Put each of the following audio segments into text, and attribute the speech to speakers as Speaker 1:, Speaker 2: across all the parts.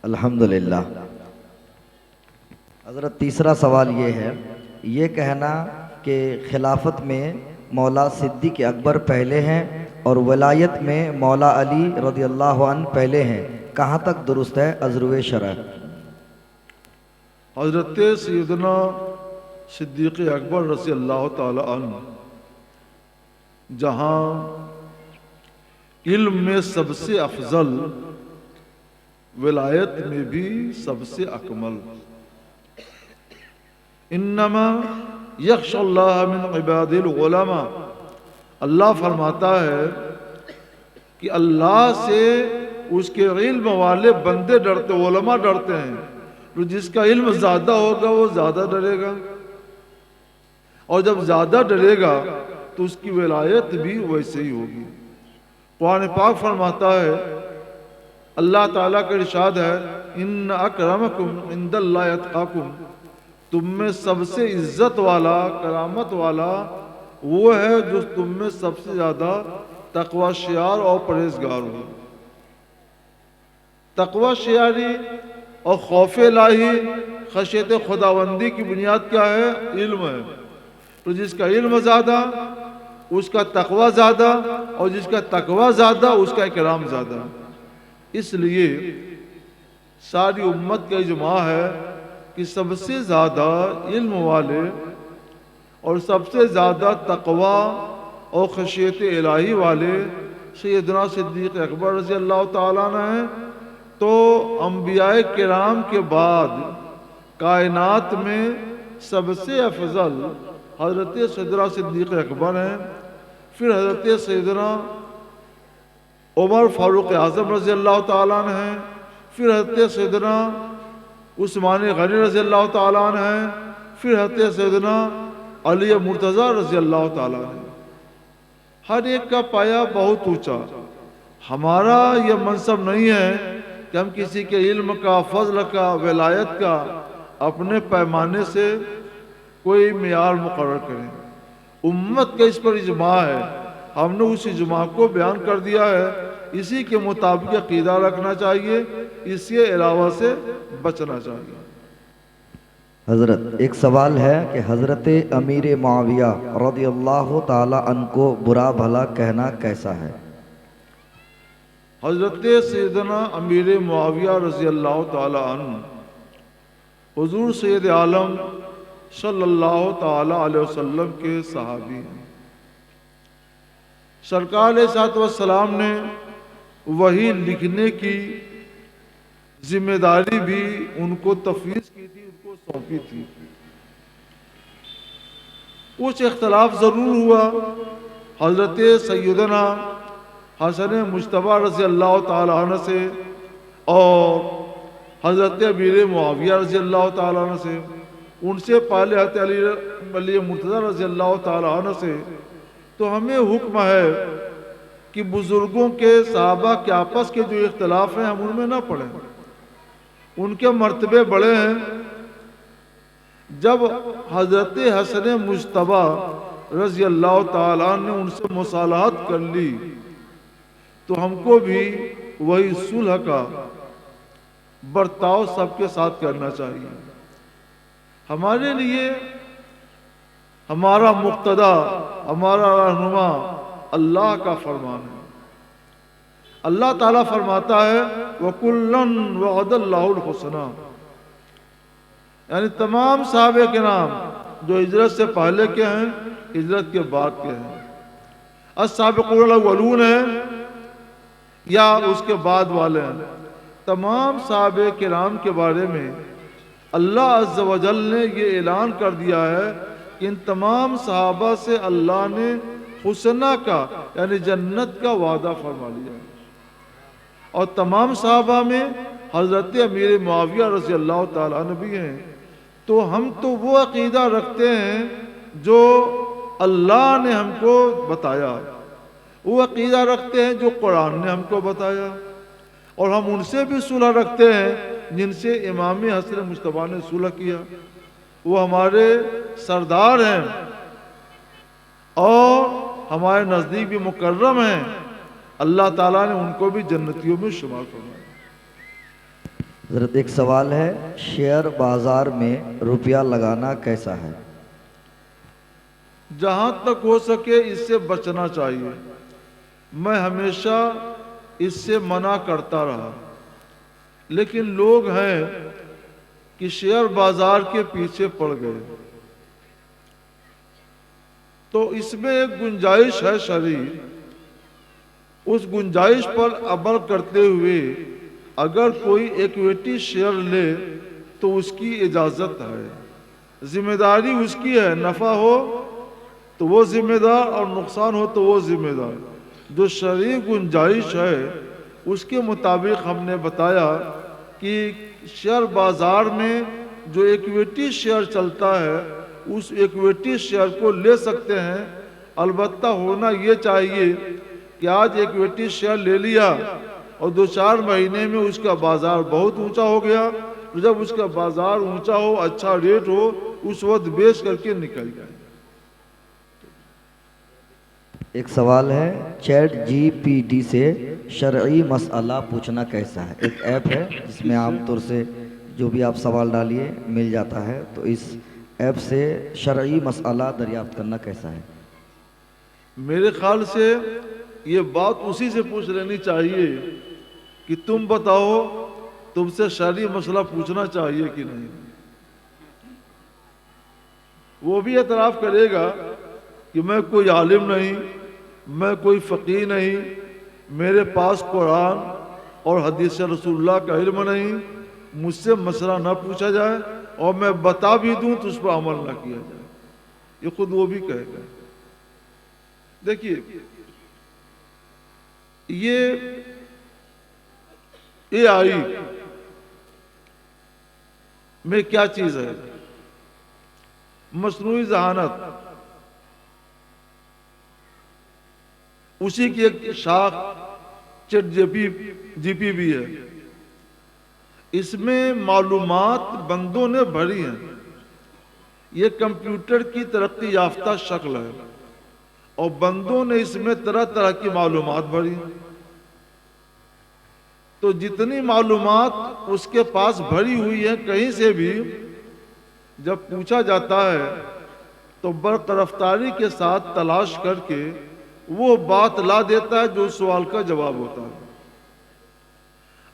Speaker 1: الحمدللہ۔ حضرت تیسرا سوال یہ ہے، یہ کہنا کہ خلافت میں مولا صدیق اکبر پہلے ہیں اور ولایت میں مولا علی رضی اللہ عنہ پہلے ہیں، کہاں تک درست ہے؟ ازروِ شرح۔
Speaker 2: حضرت سیدنا صدیق اکبر رضی اللہ تعالی عنہ جہاں علم میں سب سے افضل، ولایت میں بھی سب سے اکمل، انما یخشی اللہ من عباد العلماء، اللہ فرماتا ہے کہ اللہ سے اس کے علم والے بندے ڈرتے، علماء ڈرتے ہیں۔ تو جس کا علم زیادہ ہوگا وہ زیادہ ڈرے گا، اور جب زیادہ ڈرے گا تو اس کی ولایت بھی ویسے ہی ہوگی۔ قرآن پاک فرماتا ہے، اللہ تعالیٰ کا ارشاد ہے، ان اکرمکم عند اللہ اتقاکم، تم میں سب سے عزت والا، کرامت والا وہ ہے جو تم میں سب سے زیادہ تقوی شیار اور پرہیزگار ہو۔ تقوی شیاری اور خوف الہی، خشیت خداوندی کی بنیاد کیا ہے؟ علم ہے۔ تو جس کا علم زیادہ اس کا تقوی زیادہ، اور جس کا تقوی زیادہ اس کا اکرام زیادہ۔ اس لیے ساری امت کا اجماع ہے کہ سب سے زیادہ علم والے اور سب سے زیادہ تقوی اور خشیت الہی والے سیدنا صدیق اکبر رضی اللہ تعالیٰ عنہ ہیں۔ تو انبیاء کرام کے بعد کائنات میں سب سے افضل حضرت سیدنا صدیق اکبر ہیں، پھر حضرت سیدنا عمر فاروق اعظم رضی اللہ تعالیٰ عنہ ہیں، پھر حضرت سیدنا عثمان غنی رضی اللہ تعالیٰ عنہ ہیں، پھر حضرت سیدنا علی مرتضیٰ رضی اللہ تعالیٰ عنہ۔ ہر ایک کا پایا بہت اونچا۔ ہمارا یہ منصب نہیں ہے کہ ہم کسی کے علم کا، فضل کا، ولایت کا اپنے پیمانے سے کوئی معیار مقرر کریں۔ امت کا اس پر اجماع ہے، ہم نے اس اجماع کو بیان کر دیا ہے، اسی کے مطابق عقیدہ رکھنا چاہیے، اس کے علاوہ سے بچنا چاہیے۔
Speaker 1: حضرت ایک سوال ہے کہ حضرت امیر معاویہ رضی اللہ تعالی عنہ کو برا بھلا کہنا کیسا ہے؟
Speaker 2: حضرت سیدنا امیر معاویہ رضی اللہ تعالی عنہ حضور سید عالم صلی اللہ تعالی علیہ وسلم کے صحابی ہیں۔ سرکار علیہ الصلوۃ والسلام نے وحی لکھنے کی ذمہ داری بھی ان کو تفویض کی تھی، ان کو سونپی تھی۔ کچھ اختلاف ضرور ہوا حضرت سیدنا حسن مجتبیٰ رضی اللہ تعالی عنہ سے اور حضرت امیر معاویہ رضی اللہ تعالی عنہ سے، ان سے پہلے حضرت علی مرتضیٰ رضی اللہ تعالی عنہ سے۔ تو ہمیں حکم ہے کہ بزرگوں کے، صحابہ کے آپس کے جو اختلاف ہیں ہم ان میں نہ پڑیں، ان کے مرتبے بڑے ہیں۔ جب حضرت حسن مجتبیٰ رضی اللہ تعالیٰ عنہ نے ان سے مصالحت کر لی تو ہم کو بھی وہی صلح کا برتاؤ سب کے ساتھ کرنا چاہیے۔ ہمارے لیے ہمارا مقتدی، ہمارا رہنما اللہ کا فرمان ہے۔ اللہ تعالیٰ فرماتا ہے وَكُلًّا وَعَدَ اللَّهُ الْحُسْنَى، یعنی تمام صحابہ کرام جو ہجرت سے پہلے کے ہیں، ہجرت کے بعد کے ہیں، السابقون الاولون ہیں یا اس کے بعد والے ہیں، تمام صحابہ کرام کے بارے میں اللہ عز و جل نے یہ اعلان کر دیا ہے کہ ان تمام صحابہ سے اللہ نے حسنہ کا یعنی جنت کا وعدہ فرما لیا ہے۔ اور تمام صحابہ میں حضرت امیر معاویہ رضی اللہ تعالیٰ عنہ بھی ہیں۔ تو ہم تو وہ عقیدہ رکھتے ہیں جو اللہ نے ہم کو بتایا، وہ عقیدہ رکھتے ہیں جو قرآن نے ہم کو بتایا، اور ہم ان سے بھی صلح رکھتے ہیں جن سے امام حسن مجتبیٰ نے صلح کیا۔ وہ ہمارے سردار ہیں اور ہمارے نزدیک بھی مکرم ہیں، اللہ تعالیٰ نے ان کو بھی جنتیوں میں شمار فرمایا۔
Speaker 1: حضرت ایک سوال ہے، شیئر بازار میں روپیہ لگانا کیسا ہے؟
Speaker 2: جہاں تک ہو سکے اس سے بچنا چاہیے. میں ہمیشہ اس سے منع کرتا رہا، لیکن لوگ ہیں کہ شیئر بازار کے پیچھے پڑ گئے. تو اس میں ایک گنجائش ہے شرعی، اس گنجائش پر عمل کرتے ہوئے اگر کوئی ایکویٹی شیئر لے تو اس کی اجازت ہے، ذمہ داری اس کی ہے. نفع ہو تو وہ ذمہ دار اور نقصان ہو تو وہ ذمہ دار. جو شرعی گنجائش ہے اس کے مطابق ہم نے بتایا کہ شیئر بازار میں جو ایکویٹی شیئر چلتا ہے اس ایکویٹی شیئر کو لے سکتے ہیں. البتہ ہونا یہ چاہیے کہ آج ایکویٹی شیئر لے لیا اور 2-4 مہینے میں اس کا بازار بہت اونچا ہو گیا، تو جب اس کا بازار اونچا ہو، اچھا ریٹ ہو، اس وقت بیچ کر کے نکل جائے.
Speaker 1: ایک سوال ہے، چیٹ جی پی ٹی سے شرعی مسئلہ پوچھنا کیسا ہے؟ ایک ایپ ہے جس میں عام طور سے جو بھی آپ سوال ڈالیے مل جاتا ہے، تو اس ایپ سے شرعی مسئلہ دریافت کرنا کیسا ہے؟
Speaker 2: میرے خیال سے یہ بات اسی سے پوچھ لینی چاہیے کہ تم بتاؤ تم سے شرعی مسئلہ پوچھنا چاہیے کہ نہیں. وہ بھی اعتراف کرے گا کہ میں کوئی عالم نہیں، میں کوئی فقیہ نہیں، میرے پاس قرآن اور حدیث رسول اللہ کا علم نہیں، مجھ سے مسئلہ نہ پوچھا جائے اور میں بتا بھی دوں تو اس پر عمل نہ کیا جائے. یہ خود وہ بھی کہے گا. دیکھیے یہ اے آئی میں کیا چیز ہے؟ مصنوعی ذہانت، اسی کی ایک شاخ چیٹ جی پی بھی ہے. اس میں معلومات بندوں نے بھری ہیں. یہ کمپیوٹر کی ترقی یافتہ شکل ہے اور بندوں نے اس میں طرح طرح کی معلومات بھری. تو جتنی معلومات اس کے پاس بھری ہوئی ہے کہیں سے بھی جب پوچھا جاتا ہے تو برق رفتاری کے ساتھ تلاش کر کے وہ بات لا دیتا ہے جو سوال کا جواب ہوتا ہے.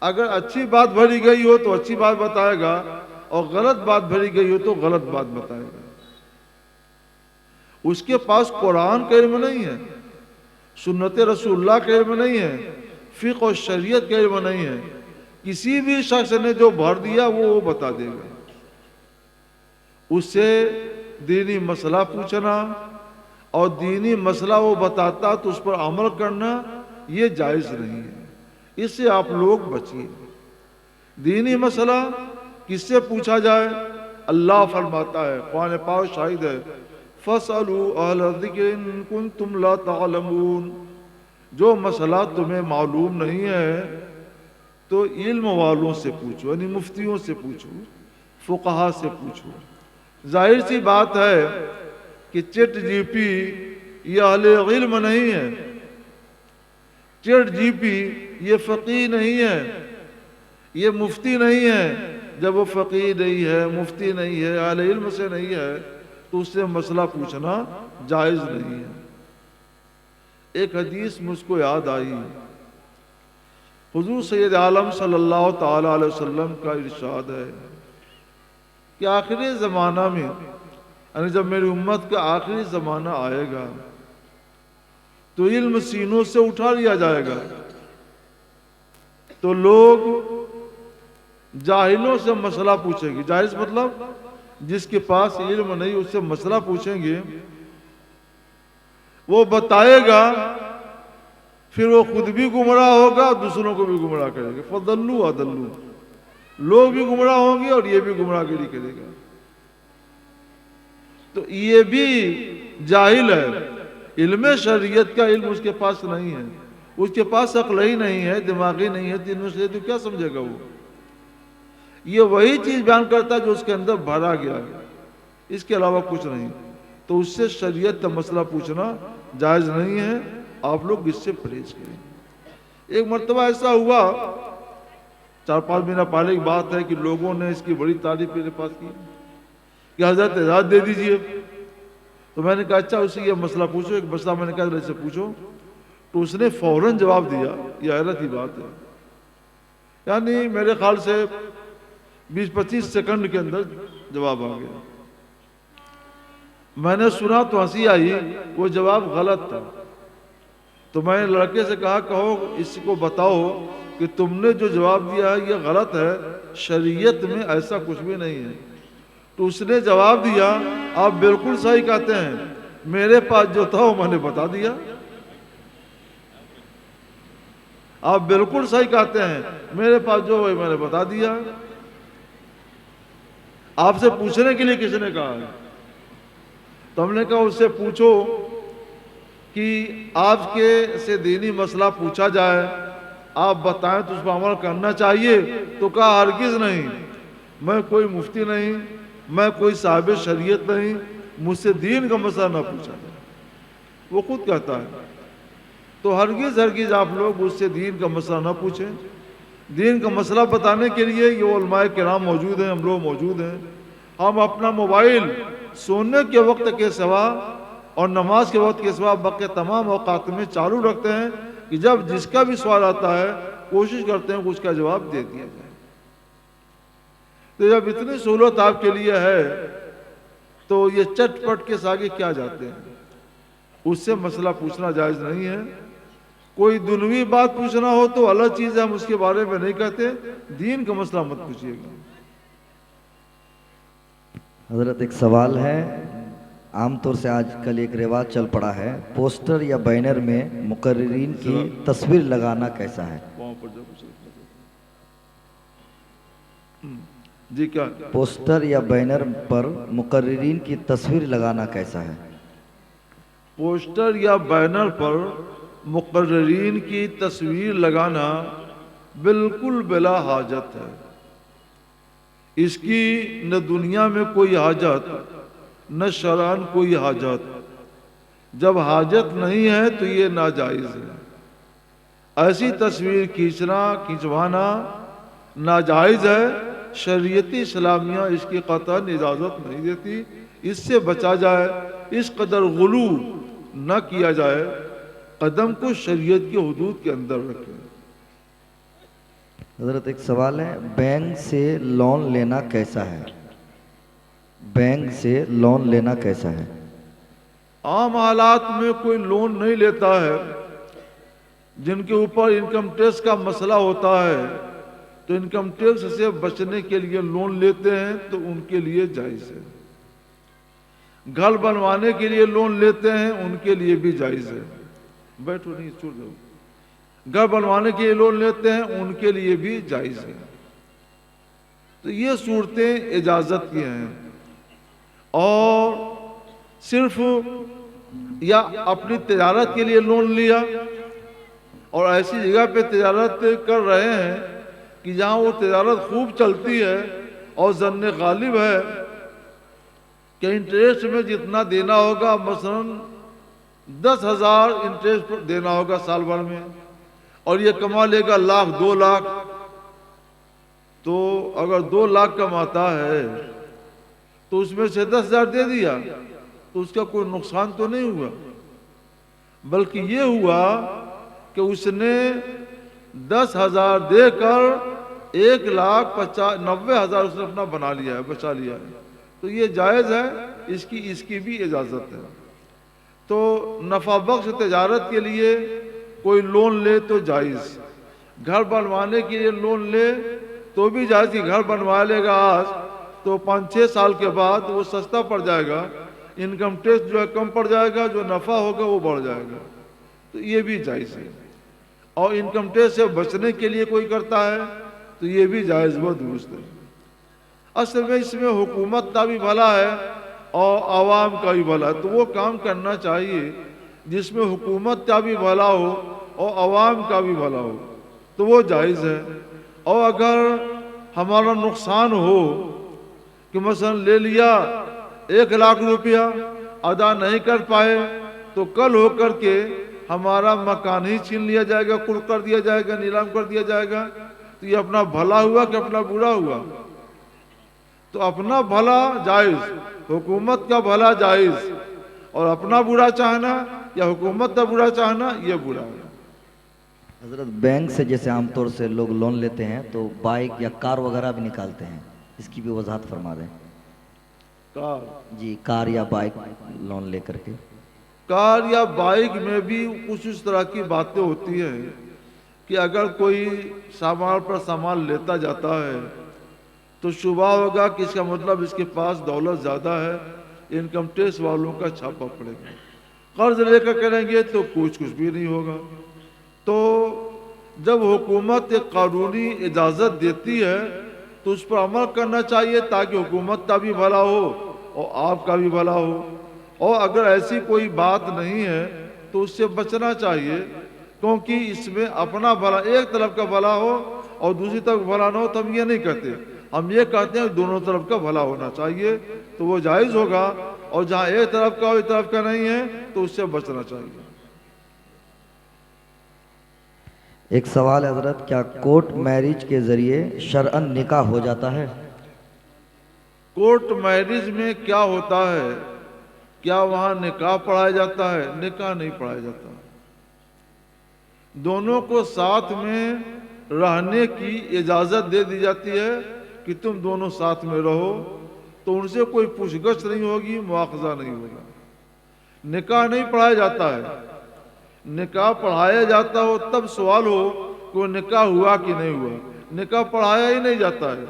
Speaker 2: اگر اچھی بات بھری گئی ہو تو اچھی بات بتائے گا اور غلط بات بھری گئی ہو تو غلط بات بتائے گا. اس کے پاس قرآن کا علم نہیں ہے، سنت رسول اللہ کا علم نہیں ہے، فقہ و شریعت کا علم نہیں ہے. کسی بھی شخص نے جو بھر دیا وہ بتا دے گا. اس سے دینی مسئلہ پوچھنا اور دینی مسئلہ وہ بتاتا تو اس پر عمل کرنا یہ جائز نہیں ہے. اس سے آپ لوگ بچیے. دینی مسئلہ کس سے پوچھا جائے؟ اللہ فرماتا ہے، قرآن پاک شاہد ہے، فَاسْأَلُوا أَهْلَ الذِّكْرِ إِن كُنتُمْ لَا تَعْلَمُونَ. جو مسئلہ تمہیں معلوم نہیں ہے تو علم والوں سے پوچھو، یعنی مفتیوں سے پوچھو، فقہا سے پوچھو. ظاہر سی بات ہے کہ چیٹ جی پی یہ اہل علم نہیں ہے، چیٹ جی پی یہ فقیہ نہیں ہے، یہ مفتی نہیں ہے. جب وہ فقیہ نہیں ہے، مفتی نہیں ہے، اہل علم سے نہیں ہے تو اس سے مسئلہ پوچھنا جائز نہیں ہے. ایک حدیث مجھ کو یاد آئی، حضور سید عالم صلی اللہ تعالی علیہ وسلم کا ارشاد ہے کہ آخری زمانہ میں، یعنی جب میری امت کا آخری زمانہ آئے گا تو علم سینوں سے اٹھا لیا جائے گا. تو لوگ جاہلوں سے مسئلہ پوچھیں گے. جاہل مطلب جس کے پاس علم نہیں اس سے مسئلہ پوچھیں گے، وہ بتائے گا، پھر وہ خود بھی گمراہ ہوگا دوسروں کو بھی گمراہ کرے گا. فضلوا اضلوا، لوگ بھی گمراہ ہوں گے اور یہ بھی گمراہ گری کرے گا. تو یہ بھی جاہل ہے، علم شریعت کا علم اس کے پاس نہیں ہے، اس کے پاس عقل ہی نہیں ہے، دماغی نہیں ہے، دین سے تو کیا سمجھے گا وہ؟ یہ وہی چیز بیان کرتا ہے جو اس کے اندر بھرا گیا ہے، اس کے علاوہ کچھ نہیں. تو اس سے شریعت کا مسئلہ پوچھنا جائز نہیں ہے. آپ لوگ اس سے پرہیز کریں. ایک مرتبہ ایسا ہوا، 4-5 مہینہ پہلے کی بات ہے کہ لوگوں نے اس کی بڑی تعریف میرے پاس کی کہ حضرت اجازت دے دیجئے. تو میں نے کہا اچھا اس سے یہ مسئلہ پوچھو. ایک مسئلہ میں نے کہا اس سے پوچھو. تو اس نے فوراً جواب دیا. یہ حیرت کی بات ہے. یعنی میرے خیال سے 20-25 سیکنڈ کے اندر جواب آ گیا. میں نے سنا تو ہنسی آئی, وہ جواب غلط تھا. تو میں نے لڑکے سے کہا کہو اس کو بتاؤ کہ تم نے جو جواب دیا ہے یہ غلط ہے, شریعت میں ایسا کچھ بھی نہیں ہے. تو اس نے جواب دیا آپ بالکل صحیح کہتے ہیں, میرے پاس جو تھا وہ میں نے بتا دیا. آپ بالکل صحیح کہتے ہیں, میرے پاس جو ہے میں نے بتا دیا. آپ سے پوچھنے کے لیے کس نے کہا ہے؟ تو ہم نے کہا اس سے پوچھو کہ آپ کے سے دینی مسئلہ پوچھا جائے, آپ بتائیں تو اس پر عمل کرنا چاہیے. تو کہا ہرگز نہیں, میں کوئی مفتی نہیں, میں کوئی صاحب شریعت نہیں, مجھ سے دین کا مسئلہ نہ پوچھا جائے. وہ خود کہتا ہے. تو ہرگز آپ لوگ اس سے دین کا مسئلہ نہ پوچھیں. دین کا مسئلہ بتانے کے لیے یہ علماء کرام موجود ہیں, ہم لوگ موجود ہیں. ہم اپنا موبائل سونے کے وقت کے سوا اور نماز کے وقت کے سوا باقی تمام اوقات میں چالو رکھتے ہیں کہ جب جس کا بھی سوال آتا ہے کوشش کرتے ہیں کہ اس کا جواب دے دیا جائے. تو جب اتنی سہولت آپ کے لیے ہے تو یہ چٹ پٹ کے آگے کیا جاتے ہیں؟ اس سے مسئلہ پوچھنا جائز نہیں ہے. کوئی دنوی بات پوچھنا ہو تو الگ چیز ہے, ہم اس کے بارے میں نہیں کہتے. دین کا مسئلہ مت پوچھیے گا.
Speaker 1: حضرت ایک سوال ہے, عام طور سے آج کل ایک رواج چل پڑا ہے, پوسٹر یا بینر میں مقررین کی تصویر لگانا کیسا ہے؟
Speaker 2: جی کیا؟
Speaker 1: پوسٹر یا بینر پر مقررین کی تصویر لگانا کیسا ہے؟
Speaker 2: پوسٹر یا بینر پر مقررین کی تصویر لگانا بالکل بلا حاجت ہے. اس کی نہ دنیا میں کوئی حاجت نہ شرعاً کوئی حاجت. جب حاجت نہیں ہے تو یہ ناجائز ہے. ایسی تصویر کھینچوانا ناجائز ہے. شریعتی اسلامیہ اس کی قطعاً اجازت نہیں دیتی. اس سے بچا جائے, اس قدر غلو نہ کیا جائے, قدم کو شریعت کی حدود کے اندر رکھیں.
Speaker 1: حضرت ایک سوال ہے, بینک سے لون لینا کیسا ہے؟ بینک سے لون لینا کیسا ہے؟
Speaker 2: عام حالات میں کوئی لون نہیں لیتا ہے. جن کے اوپر انکم ٹیکس کا مسئلہ ہوتا ہے تو انکم ٹیکس سے بچنے کے لیے لون لیتے ہیں تو ان کے لیے جائز ہے. گھر بنوانے کے لیے لون لیتے ہیں ان کے لیے بھی جائز ہے. بیٹھو نہیں چھوڑ دو. گھر بنوانے کے لیے لون لیتے ہیں ان کے لیے بھی جائز ہے. تو یہ صورتیں اجازت کی ہیں. اور صرف یا اپنی تجارت کے لیے لون لیا اور ایسی جگہ پہ تجارت کر رہے ہیں کہ جہاں وہ تجارت خوب چلتی ہے اور ظن غالب ہے کہ انٹریسٹ میں جتنا دینا ہوگا, مثلا 10,000 انٹریسٹ دینا ہوگا سال بھر میں, اور یہ کما لے گا 1,00,000 2 لاکھ. تو اگر 2 لاکھ کماتا ہے تو اس میں سے 10,000 دے دیا تو اس کا کوئی نقصان تو نہیں ہوا, بلکہ یہ ہوا کہ اس نے 10,000 دے کر 1,90,000 اس نے اپنا بنا لیا ہے, بچا لیا ہے. تو یہ جائز ہے, اس کی بھی اجازت ہے. تو نفع بخش تجارت کے لیے کوئی لون لے تو جائز. گھر بنوانے کے لیے لون لے تو بھی جائز. کہ گھر بنوا لے گا آج تو 5-6 سال کے بعد وہ سستا پڑ جائے گا, انکم ٹیکس جو ہے کم پڑ جائے گا, جو نفع ہوگا وہ بڑھ جائے گا. تو یہ بھی جائز ہے. اور انکم ٹیکس سے بچنے کے لیے کوئی کرتا ہے تو یہ بھی جائز و درست ہے. اصل میں اس میں حکومت کا بھی بھلا ہے اور عوام کا بھی بھلا ہے. تو وہ کام کرنا چاہیے جس میں حکومت کا بھی بھلا ہو اور عوام کا بھی بھلا ہو, تو وہ جائز ہے. اور اگر ہمارا نقصان ہو کہ مثلا لے لیا 1,00,000 روپیہ ادا نہیں کر پائے تو کل ہو کر کے ہمارا مکان ہی چھین لیا جائے گا, کڑ کر دیا جائے گا, نیلام کر دیا جائے گا. تو یہ اپنا بھلا ہوا کہ اپنا برا ہوا؟ تو اپنا بھلا جائز، حکومت کا بھلا جائز، اور اپنا برا چاہنا یا حکومت کا برا چاہنا یہ برا ہے۔
Speaker 1: حضرت بینک سے جیسے عام طور سے لوگ لون لیتے ہیں تو بائک یا کار وغیرہ بھی نکالتے ہیں، اس کی بھی وضاحت فرما دیں۔
Speaker 2: کار
Speaker 1: جی، کار یا بائک لون لے کر کے۔
Speaker 2: کار یا بائک میں بھی کچھ اس طرح کی باتیں ہوتی ہیں کہ اگر کوئی سامان پر سامان لیتا جاتا ہے تو شبہ ہوگا کہ اس کا مطلب اس کے پاس دولت زیادہ ہے، انکم ٹیکس والوں کا چھاپا پڑے گا۔ قرض لے کر کریں گے تو کچھ بھی نہیں ہوگا۔ تو جب حکومت ایک قانونی اجازت دیتی ہے تو اس پر عمل کرنا چاہیے تاکہ حکومت کا بھی بھلا ہو اور آپ کا بھی بھلا ہو، اور اگر ایسی کوئی بات نہیں ہے تو اس سے بچنا چاہیے، کیونکہ اس میں اپنا بھلا، ایک طرف کا بھلا ہو اور دوسری طرف بھلا نہ ہو تو ہم یہ نہیں کہتے، ہم یہ کہتے ہیں دونوں طرف کا بھلا ہونا چاہیے، تو وہ جائز ہوگا، اور جہاں ایک طرف کا اور ایک طرف کا نہیں ہے تو اس سے بچنا چاہیے۔
Speaker 1: ایک سوال ہے حضرت، کیا کورٹ میرج کے ذریعے شرعاً نکاح ہو جاتا ہے؟
Speaker 2: کورٹ میرج میں کیا ہوتا ہے؟ کیا وہاں نکاح پڑھایا جاتا ہے؟ نکاح نہیں پڑھایا جاتا۔ دونوں کو ساتھ میں رہنے کی اجازت دے دی جاتی ہے کہ تم دونوں ساتھ میں رہو، تو ان سے کوئی پوچھ گچھ نہیں ہوگی، مواخذہ نہیں ہوگا۔ نکاح نہیں پڑھایا جاتا ہے۔ نکاح پڑھایا جاتا ہو تب سوال ہو کہ وہ نکاح ہوا کہ نہیں ہوا۔ نکاح پڑھایا ہی نہیں جاتا ہے،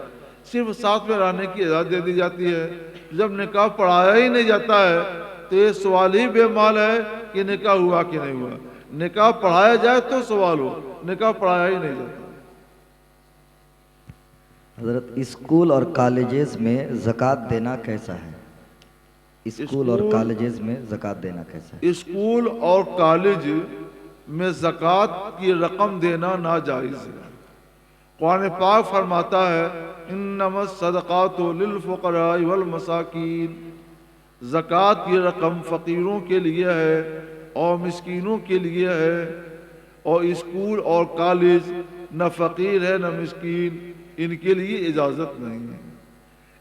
Speaker 2: صرف ساتھ میں رہنے کی اجازت دے دی جاتی ہے۔ جب نکاح پڑھایا ہی نہیں جاتا ہے تو یہ سوال ہی بے مال ہے کہ نکاح ہوا کہ نہیں ہوا۔ نکاح پڑھایا جائے تو سوال ہو، نکاح پڑھایا ہی نہیں جاتا۔
Speaker 1: حضرت اسکول اور کالجز میں زکوٰۃ دینا کیسا ہے؟ اسکول اور کالجز میں زکوٰۃ دینا کیسا ہے؟
Speaker 2: اسکول اور کالج میں زکوٰۃ کی رقم دینا ناجائز ہے۔ قرآن پاک فرماتا ہے انما الصدقات للفقراء والمساکین، زکوٰۃ کی رقم فقیروں کے لیے ہے اور مسکینوں کے لیے ہے، اور اسکول اور کالج نہ فقیر ہے نہ مسکین، ان کے لیے اجازت نہیں ہے۔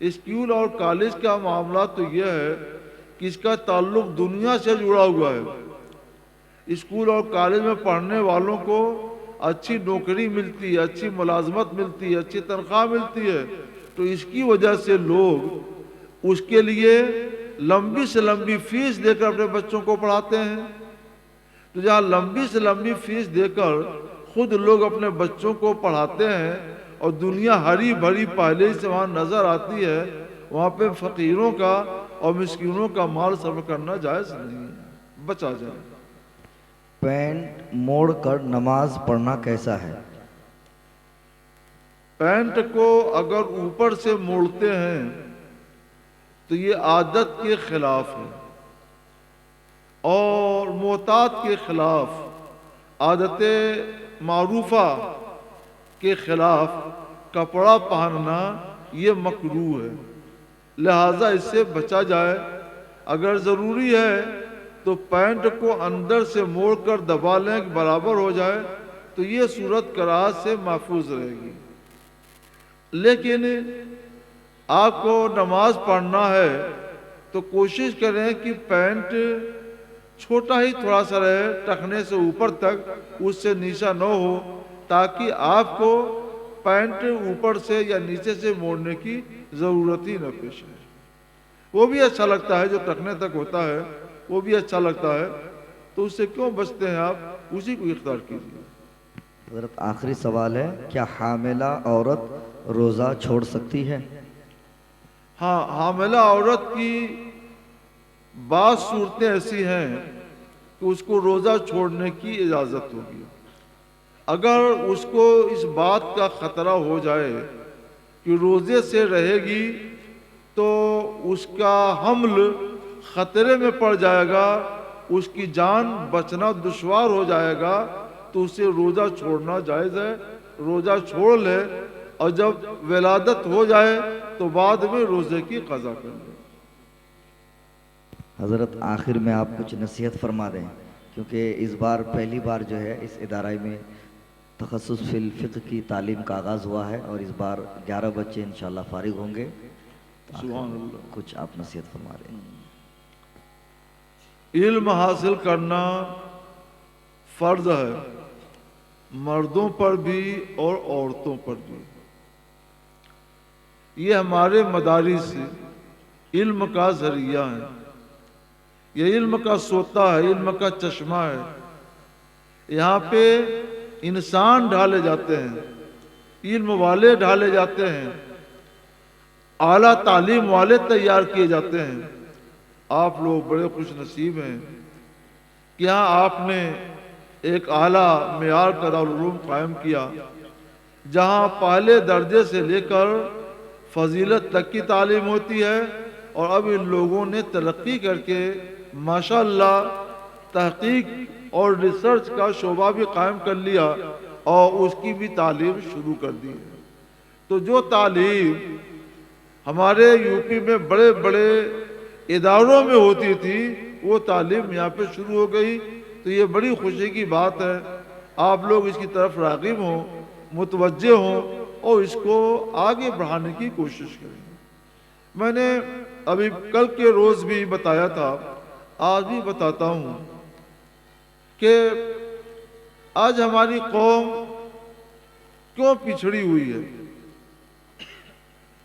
Speaker 2: اسکول اور کالج کا معاملہ تو یہ ہے کہ اس کا تعلق دنیا سے جڑا ہوا ہے۔ اسکول اور کالج میں پڑھنے والوں کو اچھی نوکری ملتی ہے، اچھی ملازمت ملتی ہے، اچھی تنخواہ ملتی ہے، تو اس کی وجہ سے لوگ اس کے لیے لمبی سے لمبی فیس دے کر اپنے بچوں کو پڑھاتے ہیں۔ تو جہاں لمبی سے لمبی فیس دے کر خود لوگ اپنے بچوں کو پڑھاتے ہیں اور دنیا ہری بھری پہلے سے وہاں نظر آتی ہے، وہاں پہ فقیروں کا اور مسکینوں کا مال صرف کرنا جائز نہیں ہے، بچا جائے۔
Speaker 1: پینٹ موڑ کر نماز پڑھنا کیسا ہے؟
Speaker 2: پینٹ کو اگر اوپر سے موڑتے ہیں تو یہ عادت کے خلاف ہے اور معتاد کے خلاف، عادت معروفہ کے خلاف کپڑا پہننا یہ مکروہ ہے، لہٰذا اس سے بچا جائے۔ اگر ضروری ہے تو پینٹ کو اندر سے موڑ کر دبا لیں کہ برابر ہو جائے، تو یہ صورت کراہت سے محفوظ رہے گی۔ لیکن آپ کو نماز پڑھنا ہے تو کوشش کریں کہ پینٹ چھوٹا ہی تھوڑا سا رہے، ٹخنے سے اوپر تک، اس سے نیچا نہ ہو، تاکہ آپ کو پینٹ اوپر سے یا نیچے سے موڑنے کی ضرورت ہی نہ پیش آئے۔ وہ بھی اچھا لگتا ہے، جو ٹخنے تک ہوتا ہے وہ بھی اچھا لگتا ہے، تو اس سے کیوں بچتے ہیں آپ؟ اسی کو اختیار کیجیے۔
Speaker 1: حضرت آخری سوال ہے، کیا حاملہ عورت روزہ چھوڑ سکتی ہے؟
Speaker 2: ہاں، حاملہ عورت کی بعض صورتیں ایسی ہیں کہ اس کو روزہ چھوڑنے کی اجازت ہوگی۔ اگر اس کو اس بات کا خطرہ ہو جائے کہ روزے سے رہے گی تو اس کا حمل خطرے میں پڑ جائے گا، اس کی جان بچنا دشوار ہو جائے گا، تو اسے روزہ چھوڑنا جائز ہے، روزہ چھوڑ لے، اور جب ولادت ہو جائے تو بعد میں روزے کی قضا کر لے۔
Speaker 1: حضرت آخر میں آپ کچھ نصیحت فرما دیں، کیونکہ اس بار پہلی بار جو ہے اس ادارے میں تخصص فی الفقہ کی تعلیم کا آغاز ہوا ہے اور اس بار 11 بچے انشاءاللہ فارغ ہوں گے.
Speaker 2: سبحان اللہ.
Speaker 1: کچھ آپ نصیحت فرما رہے ہیں.
Speaker 2: علم حاصل کرنا فرض ہے، مردوں پر بھی اور عورتوں پر بھی. یہ ہمارے مدارس سے علم کا ذریعہ ہے، یہ علم کا سوتا ہے، علم کا چشمہ ہے. یہاں پہ انسان ڈھالے جاتے ہیں، علم والے ڈھالے جاتے ہیں، اعلیٰ تعلیم والے تیار کیے جاتے ہیں. آپ لوگ بڑے خوش نصیب ہیں کہ یہاں آپ نے ایک اعلیٰ معیار کا دارالعلوم قائم کیا، جہاں پہلے درجے سے لے کر فضیلت تک کی تعلیم ہوتی ہے. اور اب ان لوگوں نے ترقی کر کے ماشاءاللہ تحقیق اور ریسرچ کا شعبہ بھی قائم کر لیا اور اس کی بھی تعلیم شروع کر دی ہے. تو جو تعلیم ہمارے یو پی میں بڑے بڑے اداروں میں ہوتی تھی وہ تعلیم یہاں پہ شروع ہو گئی. تو یہ بڑی خوشی کی بات ہے. آپ لوگ اس کی طرف راغب ہوں، متوجہ ہوں اور اس کو آگے بڑھانے کی کوشش کریں. میں نے ابھی کل کے روز بھی بتایا تھا، آج بھی بتاتا ہوں کہ آج ہماری قوم کیوں پچھڑی ہوئی ہے،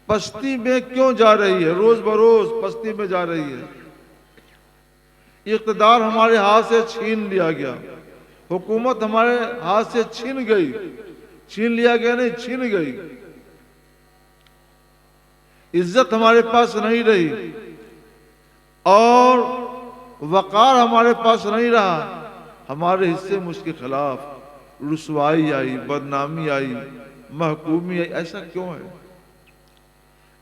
Speaker 2: پستی میں کیوں جا رہی ہے، روز بروز پستی میں جا رہی ہے. اقتدار ہمارے ہاتھ سے چھین لیا گیا، حکومت ہمارے ہاتھ سے چھین گئی، چھین لیا گیا نہیں چھین گئی. عزت ہمارے پاس نہیں رہی اور وقار ہمارے پاس نہیں رہا. ہمارے حصے میں اس کے خلاف رسوائی آئی، بدنامی آئی، محکومی آئی. ایسا کیوں ہے؟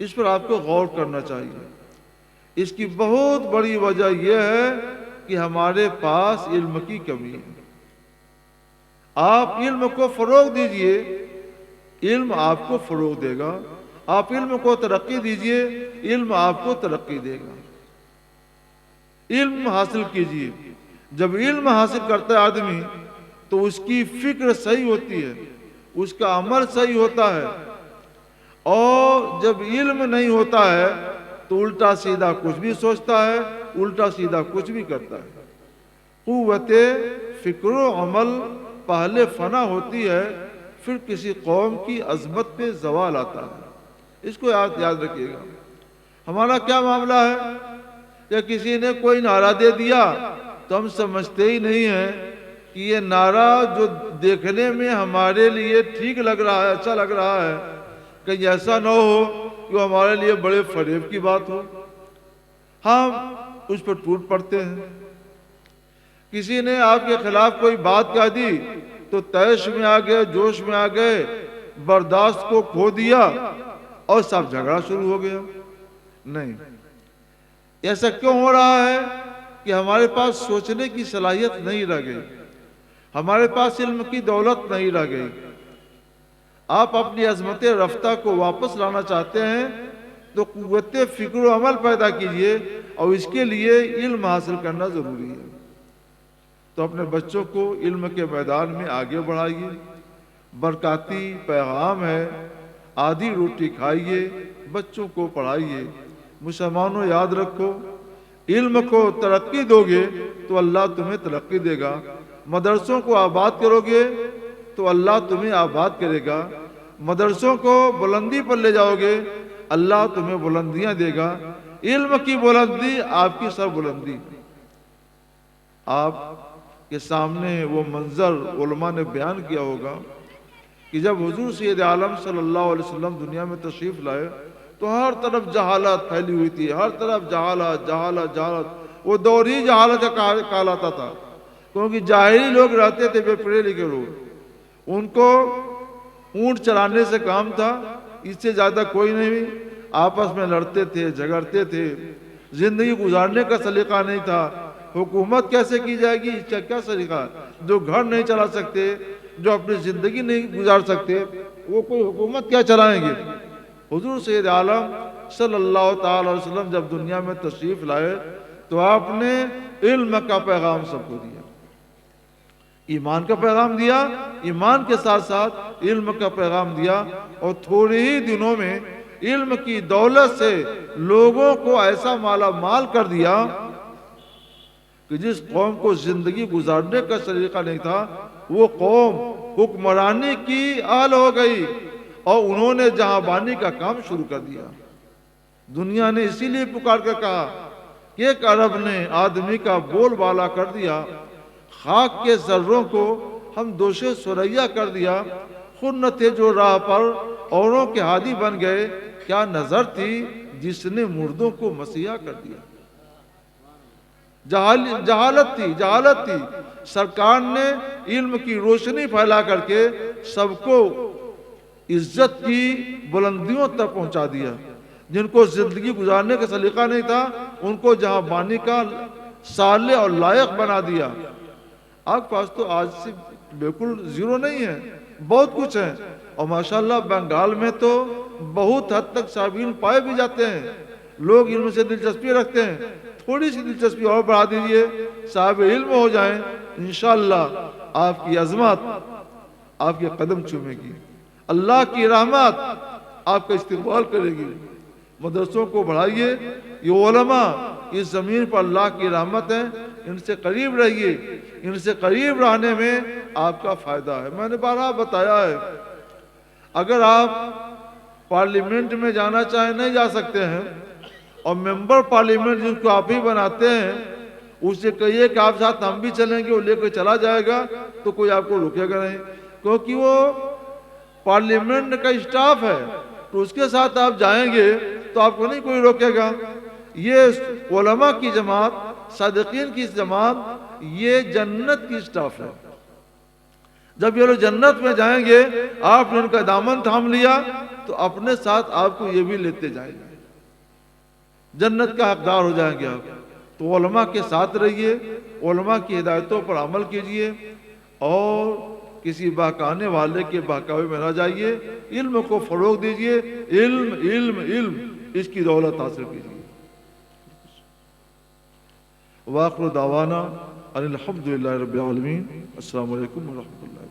Speaker 2: اس پر آپ کو غور کرنا چاہیے. اس کی بہت بڑی وجہ یہ ہے کہ ہمارے پاس علم کی کمی ہے. آپ علم کو فروغ دیجئے، علم آپ کو فروغ دے گا. آپ علم کو ترقی دیجئے، علم آپ کو ترقی دے گا. علم حاصل کیجئے. جب علم حاصل کرتا ہے آدمی تو اس کی فکر صحیح ہوتی ہے، اس کا عمل صحیح ہوتا ہے. اور جب علم نہیں ہوتا ہے تو الٹا سیدھا کچھ بھی سوچتا ہے، الٹا سیدھا کچھ بھی کرتا ہے. قوت فکر و عمل پہلے فنا ہوتی ہے، پھر کسی قوم کی عظمت پہ زوال آتا ہے. اس کو یاد رکھیے گا. ہمارا کیا معاملہ ہے کہ کسی نے کوئی نعرہ دے دیا تو ہم سمجھتے ہی نہیں ہیں کہ یہ نعرہ جو دیکھنے میں ہمارے لیے ٹھیک لگ رہا ہے، اچھا لگ رہا ہے، کہیں ایسا نہ ہو کہ ہمارے لیے بڑے فریب کی بات ہو. ہم اس پر ٹوٹ پڑتے ہیں. کسی نے آپ کے خلاف کوئی بات کہہ دی تو تیش میں آ گئے، جوش میں آ گئے، برداشت کو کھو دیا اور سب جھگڑا شروع ہو گیا. نہیں، ایسا کیوں ہو رہا ہے کہ ہمارے پاس سوچنے کی صلاحیت نہیں رہ گئی، ہمارے پاس علم کی دولت نہیں رہ گئی. آپ اپنی عظمت رفتہ کو واپس لانا چاہتے ہیں تو قوت فکر و عمل پیدا کیجئے اور اس کے لیے علم حاصل کرنا ضروری ہے. تو اپنے بچوں کو علم کے میدان میں آگے بڑھائیے. برکاتی پیغام ہے، آدھی روٹی کھائیے، بچوں کو پڑھائیے. مسلمانوں یاد رکھو، علم کو ترقی دو گے تو اللہ تمہیں ترقی دے گا. مدرسوں کو آباد کرو گے تو اللہ تمہیں آباد کرے گا. مدرسوں کو بلندی پر لے جاؤ گے اللہ تمہیں بلندیاں دے گا. علم کی بلندی آپ کی سر بلندی. آپ کے سامنے وہ منظر علماء نے بیان کیا ہوگا کہ جب حضور سید عالم صلی اللہ علیہ وسلم دنیا میں تشریف لائے تو ہر طرف جہالت پھیلی ہوئی تھی، ہر طرف جہالت جہالت جہالت. وہ دور ہی جہالت کہلاتا تھا کیونکہ جاہلی لوگ رہتے تھے، بے پڑھے لکھے لوگ. ان کو اونٹ چلانے سے کام تھا، اس سے زیادہ کوئی نہیں. آپس میں لڑتے تھے، جھگڑتے تھے، زندگی گزارنے کا سلیقہ نہیں تھا. حکومت کیسے کی جائے گی، اس کا کیا سلیقہ؟ جو گھر نہیں چلا سکتے، جو اپنی زندگی نہیں گزار سکتے، وہ کوئی حکومت کیا چلائیں گے؟ حضور سید عالم صلی اللہ تعالی علیہ وسلم جب دنیا میں تشریف لائے تو آپ نے علم کا پیغام سب کو دیا. ایمان کا پیغام دیا، ایمان کے ساتھ ساتھ علم کا پیغام دیا، اور تھوڑے ہی دنوں میں علم کی دولت سے لوگوں کو ایسا مالا مال کر دیا کہ جس قوم کو زندگی گزارنے کا طریقہ نہیں تھا، وہ قوم حکمرانی کی اہل ہو گئی اور انہوں نے جہاں بانی کا کام شروع کر دیا۔ دنیا نے اسی لیے پکار کر کہا کہ ایک عرب نے آدمی کا بول بالا کر دیا، خاک کے ذروں کو ہم دوش ثریا کر دیا، خود نہ تھے جو راہ پر اوروں کے ہادی بن گئے، کیا نظر تھی جس نے مردوں کو مسیحا کر دیا۔ جہالت تھی۔ سرکار نے علم کی روشنی پھیلا کر کے سب کو عزت کی بلندیوں تک پہنچا دیا۔ جن کو زندگی گزارنے کا سلیقہ نہیں تھا، ان کو جہاں بانی کا صالح اور لائق بنا دیا۔ آپ کے پاس تو آج سے بالکل زیرو نہیں ہے، بہت کچھ ہے، اور ماشاءاللہ بنگال میں تو بہت حد تک صابرین پائے بھی جاتے ہیں۔ لوگ علم سے دلچسپی رکھتے ہیں، تھوڑی سی دلچسپی اور بڑھا دیجئے، صاحب علم ہو جائیں، انشاءاللہ آپ کی عظمت آپ کے قدم چومے گی، اللہ کی رحمت آپ کا استقبال کرے گی۔ مدرسوں کو بڑھائیے، یہ علماء اس زمین پر اللہ کی رحمت ہے، ان سے قریب رہیے، ان سے قریب رہنے میں آپ کا فائدہ ہے۔ میں نے بارہا بتایا ہے، اگر آپ پارلیمنٹ میں جانا چاہیں نہیں جا سکتے ہیں، اور ممبر پارلیمنٹ جن کو آپ ہی بناتے ہیں، اس سے کہیے کہ آپ ساتھ ہم بھی چلیں گے، وہ لے کر چلا جائے گا تو کوئی آپ کو روکے گا نہیں، کیونکہ وہ پارلیمنٹ کا اسٹاف ہے، تو اس کے ساتھ آپ جائیں گے تو آپ کو نہیں کوئی روکے گا۔ یہ علماء کی جماعت، صادقین کی جماعت، یہ جنت کی اسٹاف ہے۔ جب یہ لوگ جنت میں جائیں گے، آپ نے ان کا دامن تھام لیا تو اپنے ساتھ آپ کو یہ بھی لیتے جائیں گے، جنت کا حقدار ہو جائیں گے آپ۔ تو علماء کے ساتھ رہیے، علماء کی ہدایتوں پر عمل کیجئے، اور کسی بہکانے والے کے بہکاوے میں نہ جائیے، علم کو فروغ دیجئے، علم علم علم اس کی دولت حاصل کیجئے۔ وآخر دعوانا ان الحمدللہ رب العالمین۔ السلام علیکم ورحمۃ اللہ۔